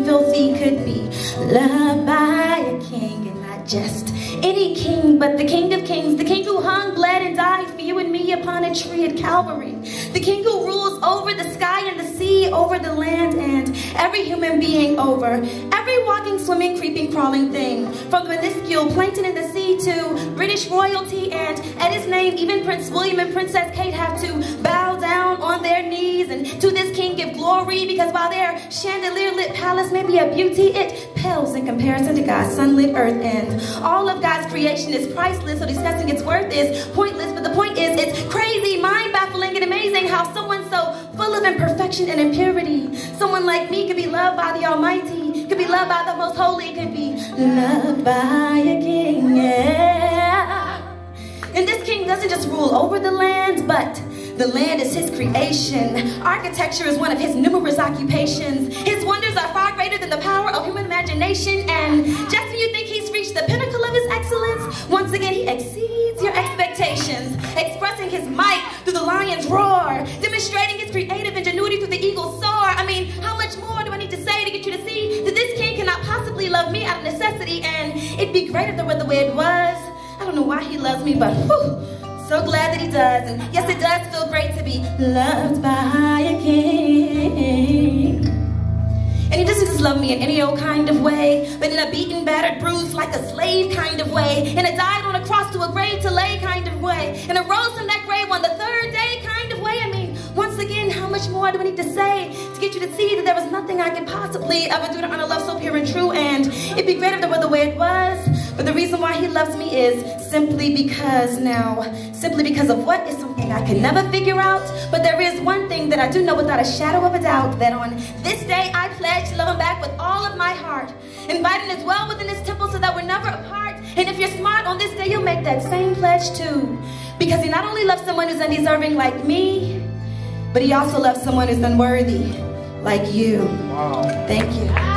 filthy could be. Loved by a king, and not just any king, but the King of Kings, the King who hung, bled, and died for you and me upon a tree at Calvary. The King who rules over the sky and the sea, over the land and every human being, over every walking, swimming, creeping, crawling thing, from the minuscule plankton in the sea to British royalty, and at his name even Prince William and Princess Kate have to bow down on their knees and to this king give glory, because while their chandelier-lit palace may be a beauty, it pales in comparison to God's sunlit earth, and all of God's creation is priceless, so discussing its worth is pointless. But the point is, it's crazy, mind-baffling, and amazing how someone so full of imperfection and impurity, someone like me, could be loved by the Almighty, could be loved by the Most Holy, could be loved by a king, yeah. And this king doesn't just rule over the land, but the land is his creation. Architecture is one of his numerous occupations. His wonders are far greater than the power of human imagination. And just when you think he's reached the pinnacle of his excellence, once again he exceeds your expectations, expressing his might through the lion's roar, demonstrating his creative ingenuity through the eagle's soar. I mean, how much more do I need to say to get you to see that this king cannot possibly love me out of necessity? And it'd be great if there were the way it was. I don't know why he loves me, but whew, so glad that he does. And yes, it does feel great to be loved by a king. And he doesn't just love me in any old kind of way, but in a beaten, battered, bruised like a slave kind of way, in a died on a cross to a grave to lay kind of way, and a rose from that grave on the third day kind of way. I mean, once again, how much more do I need to say to get you to see that there was nothing I could possibly ever do to earn a love so pure and true? And it'd be great if there were the way it was. But the reason why he loves me is simply because of what is something I can never figure out. But there is one thing that I do know without a shadow of a doubt, that on this day I pledge to love him back with all of my heart, inviting his well within his temple so that we're never apart. And if you're smart, on this day you'll make that same pledge too. Because he not only loves someone who's undeserving like me, but he also loves someone who's unworthy like you. Wow. Thank you.